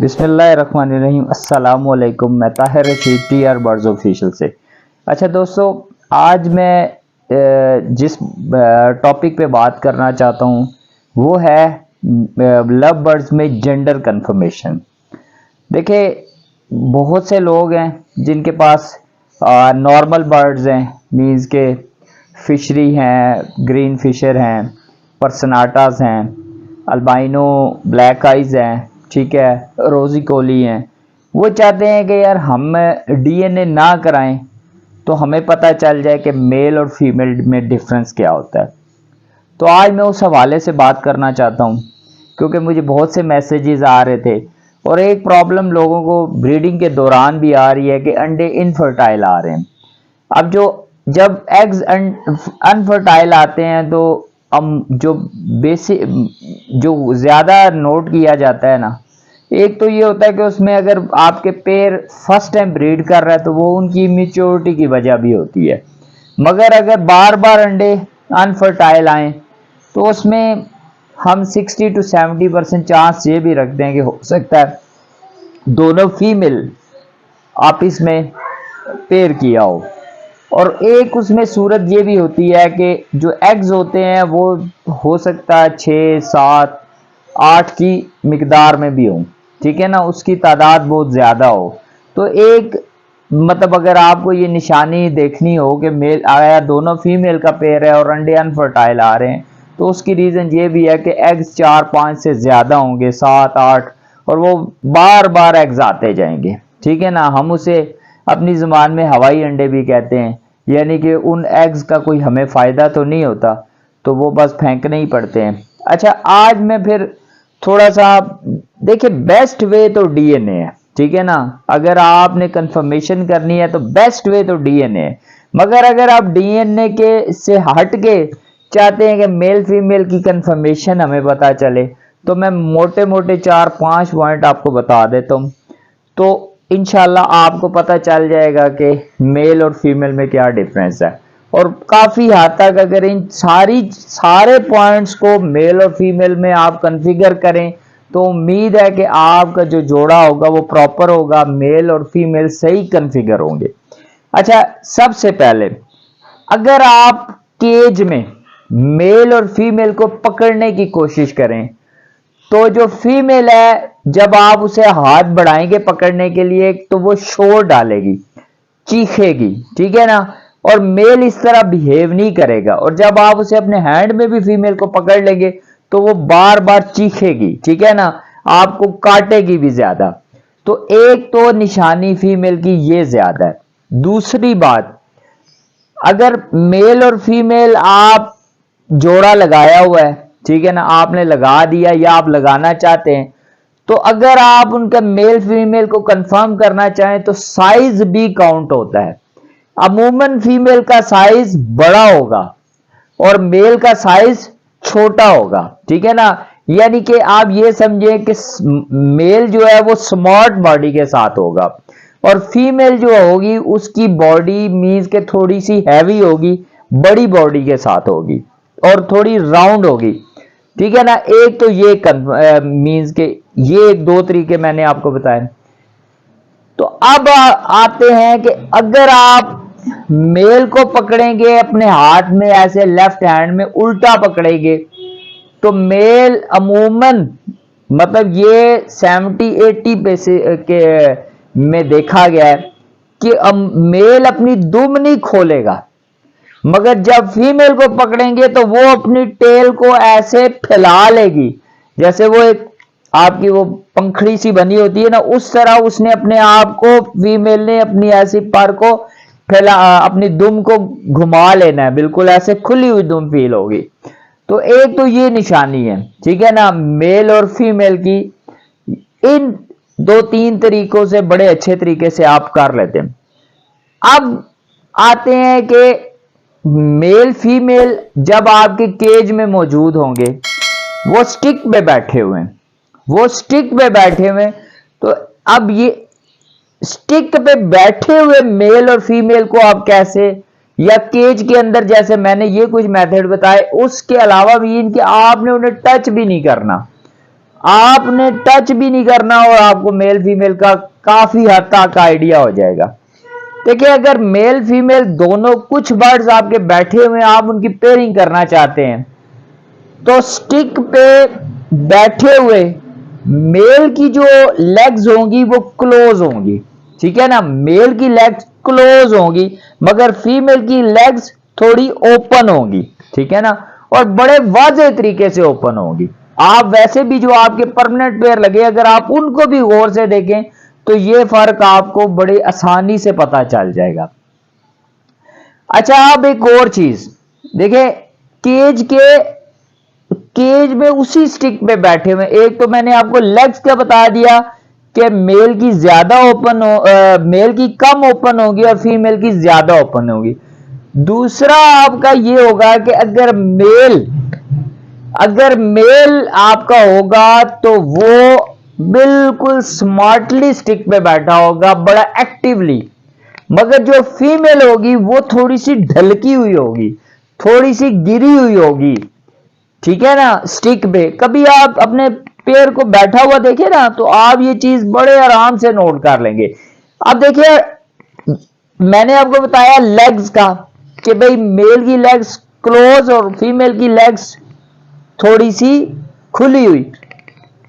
बिस्मिल्लाहिर्रहमानिर्रहीम। अस्सलाम वालेकुम। मैं Tahir Rashid TR birds official से। अच्छा दोस्तों, आज मैं जिस टॉपिक पे बात करना चाहता हूँ वो है लव बर्ड्स में जेंडर कंफर्मेशन। देखिए, बहुत से लोग हैं जिनके पास नॉर्मल बर्ड्स हैं, मीन्स के फिशरी हैं, ग्रीन फिशर हैं, पर्सनाटास हैं, अल्बाइनो ब्लैक आइज हैं, ठीक है, रोजी कोली हैं। वो चाहते हैं कि यार हम DNA ना कराएं तो हमें पता चल जाए कि मेल और फीमेल में डिफरेंस क्या होता है। तो आज मैं उस हवाले से बात करना चाहता हूँ, क्योंकि मुझे बहुत से मैसेजेस आ रहे थे और एक प्रॉब्लम लोगों को ब्रीडिंग के दौरान भी आ रही है कि अंडे इनफर्टाइल आ रहे हैं। अब जब एग्स अनफर्टाइल आते हैं तो हम जो बेसिक जो ज़्यादा नोट किया जाता है ना, एक तो ये होता है कि उसमें अगर आपके पेयर फर्स्ट टाइम ब्रीड कर रहा है तो वो उनकी इमेच्योरिटी की वजह भी होती है। मगर अगर बार बार अंडे अनफर्टाइल आए तो उसमें हम 60 to 70% चांस ये भी रखते हैं कि हो सकता है दोनों फीमेल आपस में पेयर किया और एक उसमें सूरत ये भी होती है कि जो एग्स होते हैं वो हो सकता है 6, 7, 8 की मिकदार में भी हो, ठीक है ना, उसकी तादाद बहुत ज़्यादा हो। तो एक मतलब अगर आपको ये निशानी देखनी हो कि मेल आया दोनों फीमेल का पेयर है और अंडे अनफर्टाइल आ रहे हैं, तो उसकी रीज़न ये भी है कि एग्स 4-5 से ज़्यादा होंगे, 7-8, और वो बार बार एग्स आते जाएंगे, ठीक है ना। हम उसे अपनी ज़ुबान में हवाई अंडे भी कहते हैं, यानी कि उन एग्स का कोई हमें फ़ायदा तो नहीं होता, तो वो बस फेंकने ही पड़ते हैं। अच्छा, आज मैं फिर थोड़ा सा देखिए, बेस्ट वे तो DNA है, ठीक है ना। अगर आपने कंफर्मेशन करनी है तो बेस्ट वे तो DNA है। मगर अगर आप DNA के से हट के चाहते हैं कि मेल फीमेल की कंफर्मेशन हमें पता चले, तो मैं मोटे मोटे 4-5 पॉइंट आपको बता देता हूँ। तो इंशाल्लाह आपको पता चल जाएगा कि मेल और फीमेल में क्या डिफरेंस है। और काफ़ी हद तक अगर इन सारे पॉइंट्स को मेल और फीमेल में आप कॉन्फ़िगर करें तो उम्मीद है कि आपका जो जोड़ा होगा वो प्रॉपर होगा, मेल और फीमेल सही कॉन्फ़िगर होंगे। अच्छा, सबसे पहले अगर आप केज में मेल और फीमेल को पकड़ने की कोशिश करें तो जो फीमेल है, जब आप उसे हाथ बढ़ाएंगे पकड़ने के लिए तो वो शोर डालेगी, चीखेगी, ठीक है ना। और मेल इस तरह बिहेव नहीं करेगा, और जब आप उसे अपने हैंड में भी फीमेल को पकड़ लेंगे तो वो बार बार चीखेगी, ठीक है ना, आपको काटेगी भी ज्यादा। तो एक तो निशानी फीमेल की ये ज्यादा है। दूसरी बात, अगर मेल और फीमेल आप जोड़ा लगाया हुआ है, ठीक है ना, आपने लगा दिया या आप लगाना चाहते हैं, तो अगर आप उनका मेल फीमेल को कंफर्म करना चाहें तो साइज भी काउंट होता है। अमूमन फीमेल का साइज बड़ा होगा और मेल का साइज छोटा होगा, ठीक है ना। यानी कि आप ये समझें कि मेल जो है वो स्मार्ट बॉडी के साथ होगा और फीमेल जो होगी उसकी बॉडी मीन्स के थोड़ी सी हैवी होगी, बड़ी बॉडी के साथ होगी और थोड़ी राउंड होगी, ठीक है ना। एक तो ये मीन्स के ये एक दो तरीके मैंने आपको बताए। तो अब आते हैं कि अगर आप मेल को पकड़ेंगे अपने हाथ में ऐसे लेफ्ट हैंड में उल्टा पकड़ेंगे तो मेल अमूमन मतलब ये 70-80 पैसे के में देखा गया है कि मेल अपनी दुम नहीं खोलेगा, मगर जब फीमेल को पकड़ेंगे तो वो अपनी टेल को ऐसे फैला लेगी, जैसे वो एक आपकी वो पंखड़ी सी बनी होती है ना, उस तरह उसने अपने आप को, फीमेल ने अपनी ऐसी पर को फैला, अपनी दुम को घुमा लेना है, बिल्कुल ऐसे खुली हुई दुम फील होगी। तो एक तो ये निशानी है, ठीक है ना, मेल और फीमेल की। इन 2-3 तरीकों से बड़े अच्छे तरीके से आप कर लेते हैं। अब आते हैं कि मेल फीमेल जब आपके केज में मौजूद होंगे वो स्टिक पे बैठे हुए हैं, वो स्टिक पे बैठे हुए हैं। तो अब ये स्टिक पे बैठे हुए मेल और फीमेल को आप कैसे, या केज के अंदर जैसे मैंने ये कुछ मेथड बताए, उसके अलावा भी इनके आपने उन्हें टच भी नहीं करना, आपने टच भी नहीं करना और आपको मेल फीमेल का काफी हद तक आइडिया हो जाएगा। देखिए, अगर मेल फीमेल दोनों कुछ बर्ड्स आपके बैठे हुए हैं, आप उनकी पेयरिंग करना चाहते हैं, तो स्टिक पे बैठे हुए मेल की जो लेग्स होंगी वो क्लोज होंगी, ठीक है ना। मेल की लेग्स क्लोज होंगी मगर फीमेल की लेग्स थोड़ी ओपन होंगी, ठीक है ना, और बड़े वाज़ेह तरीके से ओपन होंगी। आप वैसे भी जो आपके परमानेंट पेयर लगे, अगर आप उनको भी गौर से देखें तो ये फर्क आपको बड़ी आसानी से पता चल जाएगा। अच्छा, अब एक और चीज देखिए, केज में उसी स्टिक पे बैठे हुए, एक तो मैंने आपको लेग्स का बता दिया कि मेल की ज्यादा ओपन हो, मेल की कम ओपन होगी और फीमेल की ज्यादा ओपन होगी। दूसरा आपका ये होगा कि अगर मेल आपका होगा तो वो बिल्कुल स्मार्टली स्टिक पे बैठा होगा, बड़ा एक्टिवली, मगर जो फीमेल होगी वो थोड़ी सी ढलकी हुई होगी, थोड़ी सी गिरी हुई होगी, ठीक है ना। स्टिक पे कभी आप अपने पैर को बैठा हुआ देखे ना, तो आप ये चीज बड़े आराम से नोट कर लेंगे। अब देखिए, मैंने आपको बताया लेग्स का कि भाई मेल की लेग्स क्लोज और फीमेल की लेग्स थोड़ी सी खुली हुई।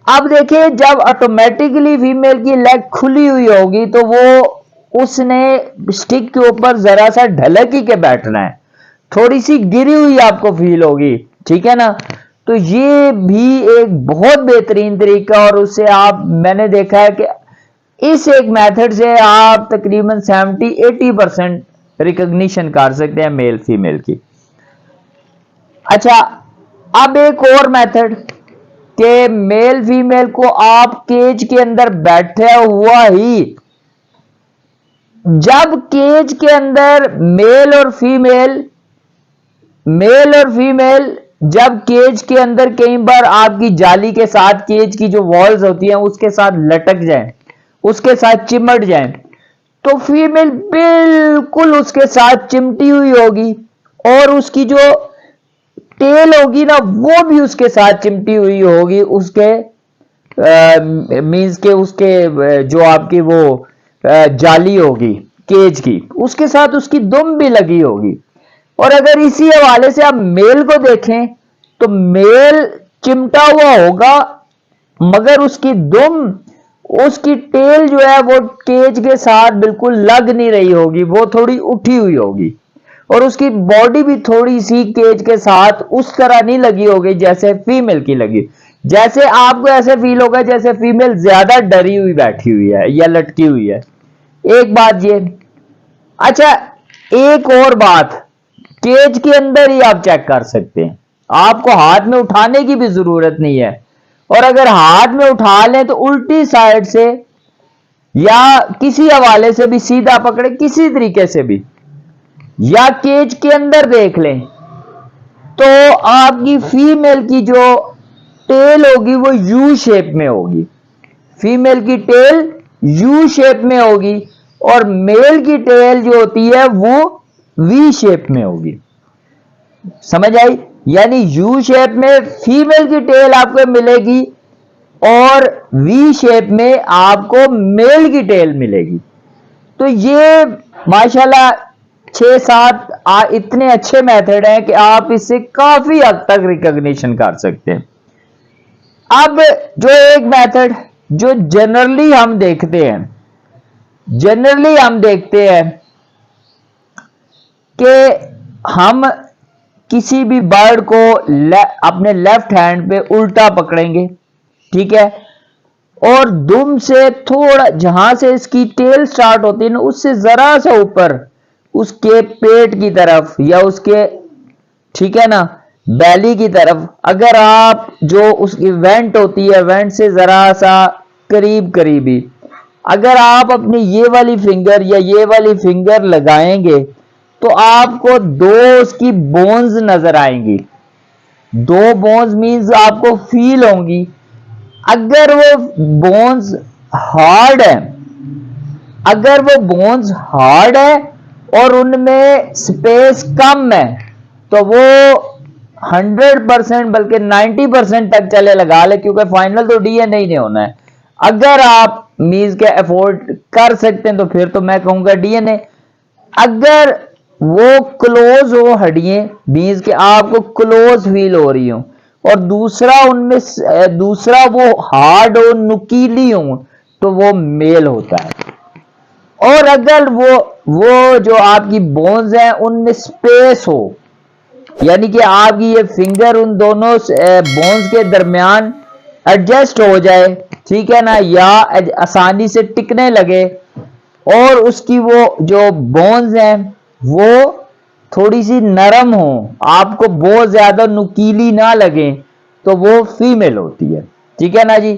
अब देखिए, जब ऑटोमेटिकली फीमेल की लेग खुली हुई होगी तो वो उसने स्टिक के ऊपर जरा सा ढलक ही के बैठना है, थोड़ी सी गिरी हुई आपको फील होगी, ठीक है ना। तो ये भी एक बहुत बेहतरीन तरीका, और उससे आप, मैंने देखा है कि इस एक मेथड से आप तकरीबन 70-80% रिकॉग्निशन कर सकते हैं मेल फीमेल की। अच्छा, अब एक और मेथड कि मेल फीमेल को आप केज के अंदर बैठे हुआ ही, जब केज के अंदर मेल और फीमेल जब केज के अंदर कई बार आपकी जाली के साथ केज की जो वॉल्स होती हैं उसके साथ लटक जाएं, उसके साथ चिमट जाएं, तो फीमेल बिल्कुल उसके साथ चिमटी हुई होगी और उसकी जो टेल होगी ना वो भी उसके साथ चिमटी हुई होगी, उसके मींस के उसके जो आपकी वो जाली होगी केज की, उसके साथ उसकी दुम भी लगी होगी। और अगर इसी हवाले से आप मेल को देखें तो मेल चिमटा हुआ होगा मगर उसकी दुम, उसकी टेल जो है वो केज के साथ बिल्कुल लग नहीं रही होगी, वो थोड़ी उठी हुई होगी, और उसकी बॉडी भी थोड़ी सी केज के साथ उस तरह नहीं लगी होगी जैसे फीमेल की लगी। जैसे आपको ऐसे फील होगा जैसे फीमेल ज्यादा डरी हुई बैठी हुई है या लटकी हुई है। एक बात ये। अच्छा, एक और बात, केज के अंदर ही आप चेक कर सकते हैं, आपको हाथ में उठाने की भी जरूरत नहीं है, और अगर हाथ में उठा लें तो उल्टी साइड से या किसी हवाले से भी सीधा पकड़े, किसी तरीके से भी, या केज के अंदर देख लें, तो आपकी फीमेल की जो टेल होगी वो यू शेप में होगी, फीमेल की टेल यू शेप में होगी और मेल की टेल जो होती है वो वी शेप में होगी। समझ आई? यानी यू शेप में फीमेल की टेल आपको मिलेगी और वी शेप में आपको मेल की टेल मिलेगी। तो ये माशाल्लाह 6-7 इतने अच्छे मेथड हैं कि आप इससे काफी हद तक रिकॉग्निशन कर सकते हैं। अब जो एक मेथड जो जनरली हम देखते हैं कि हम किसी भी बर्ड को अपने लेफ्ट हैंड पे उल्टा पकड़ेंगे, ठीक है, और दुम से थोड़ा, जहां से इसकी टेल स्टार्ट होती है ना, उससे जरा सा ऊपर उसके पेट की तरफ या उसके, ठीक है ना, बैली की तरफ, अगर आप जो उसकी वेंट होती है, वेंट से जरा सा करीबी अगर आप अपनी ये वाली फिंगर या ये वाली फिंगर लगाएंगे तो आपको दो उसकी बोन्स नजर आएंगी। दो बोन्स मींस आपको फील होंगी। अगर वो बोन्स हार्ड है, अगर वो बोन्स हार्ड है और उनमें स्पेस कम है तो वो 100% बल्कि 90% तक चले लगा ले, क्योंकि फाइनल तो डीएनए ही नहीं होना है। अगर आप मीज के अफोर्ड कर सकते हैं तो फिर तो मैं कहूंगा डीएनए। अगर वो क्लोज हो हड्डियां, मीज के आपको क्लोज फील हो रही हो, और दूसरा उनमें दूसरा वो हार्ड हो, नुकीली हो, तो वो मेल होता है। और अगर वो जो आपकी बोन्स हैं उनमें स्पेस हो, यानी कि आपकी ये फिंगर उन दोनों बोन्स के दरमियान एडजस्ट हो जाए, ठीक है ना, या आसानी से टिकने लगे, और उसकी वो जो बोन्स हैं वो थोड़ी सी नरम हो, आपको बहुत ज्यादा नुकीली ना लगे, तो वो फीमेल होती है। ठीक है ना जी।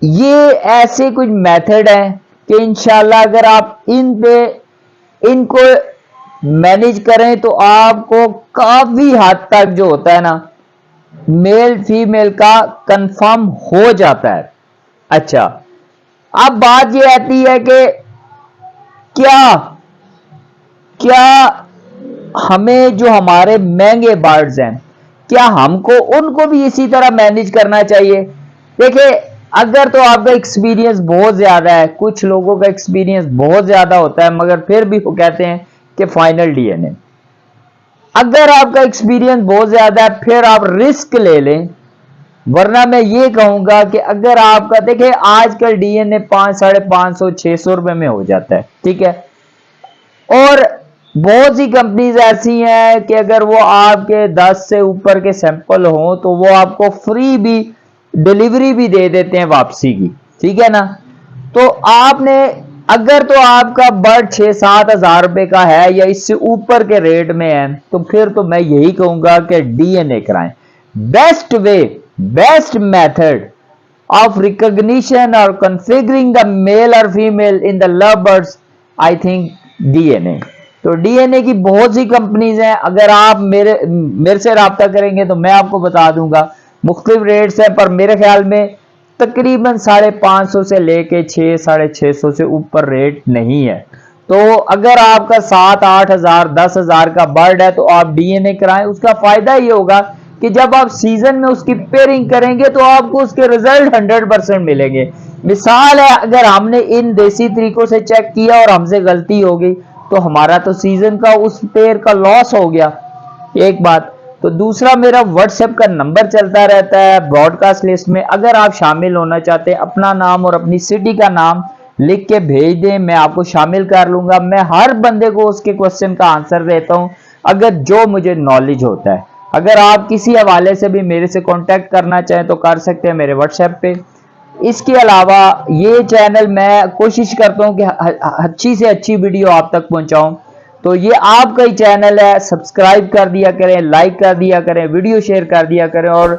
ये ऐसे कुछ मेथड हैं कि इंशाल्लाह अगर आप इनको मैनेज करें तो आपको काफी हद तक जो होता है ना, मेल फीमेल का कंफर्म हो जाता है। अच्छा, अब बात ये आती है कि क्या क्या हमें जो हमारे महंगे बर्ड्स हैं, क्या हमको उनको भी इसी तरह मैनेज करना चाहिए? देखिए, अगर तो आपका एक्सपीरियंस बहुत ज्यादा है, कुछ लोगों का एक्सपीरियंस बहुत ज्यादा होता है मगर फिर भी वो कहते हैं कि फाइनल डीएनए। अगर आपका एक्सपीरियंस बहुत ज्यादा है फिर आप रिस्क ले लें, वरना मैं ये कहूंगा कि अगर आपका, देखिए आजकल डीएनए 500, 550, 600 रुपए में हो जाता है, ठीक है। और बहुत सी कंपनीज ऐसी हैं कि अगर वो आपके 10 से ऊपर के सैंपल हों तो वो आपको फ्री भी डिलीवरी भी दे देते हैं वापसी की, ठीक है ना। तो आपने, अगर तो आपका बर्ड 6-7 हजार रुपए का है या इससे ऊपर के रेट में है, तो फिर तो मैं यही कहूंगा कि डीएनए कराएं। Best way, best method of recognition or configuring the male or female in the lovebirds, I think DNA। तो डीएनए की बहुत सी कंपनीज हैं, अगर आप मेरे से रब्ता करेंगे तो मैं आपको बता दूंगा मुख्तलिफ रेट्स हैं, पर मेरे ख्याल में तकरीबन 550 से लेके 600-650 से ऊपर रेट नहीं है। तो अगर आपका 7-8 हजार 10 हजार का बर्ड है तो आप डीएनए कराएं। उसका फायदा ये होगा कि जब आप सीजन में उसकी पेयरिंग करेंगे तो आपको उसके रिजल्ट 100% मिलेंगे। मिसाल है, अगर हमने इन देसी तरीकों से चेक किया और हमसे गलती हो गई तो हमारा तो सीजन का उस पेयर का लॉस हो गया, एक बात। तो दूसरा, मेरा व्हाट्सएप का नंबर चलता रहता है ब्रॉडकास्ट लिस्ट में, अगर आप शामिल होना चाहते हैं अपना नाम और अपनी सिटी का नाम लिख के भेज दें, मैं आपको शामिल कर लूंगा। मैं हर बंदे को उसके क्वेश्चन का आंसर देता हूं अगर जो मुझे नॉलेज होता है। अगर आप किसी हवाले से भी मेरे से कांटेक्ट करना चाहें तो कर सकते हैं मेरे व्हाट्सएप पे। इसके अलावा ये चैनल मैं कोशिश करता हूं कि अच्छी से अच्छी वीडियो आप तक पहुंचाऊं, तो ये आपका ही चैनल है, सब्सक्राइब कर दिया करें, लाइक कर दिया करें, वीडियो शेयर कर दिया करें, और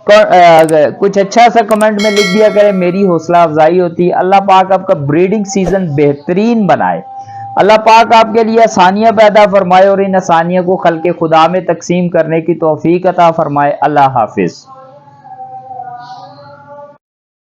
कुछ अच्छा सा कमेंट में लिख दिया करें, मेरी हौसला अफजाई होती है। अल्लाह पाक आपका ब्रीडिंग सीजन बेहतरीन बनाए, अल्लाह पाक आपके लिए आसानियां पैदा फरमाए और इन आसानियों को खल्के खुदा में तकसीम करने की तौफीक अता फरमाए। अल्लाह हाफिज।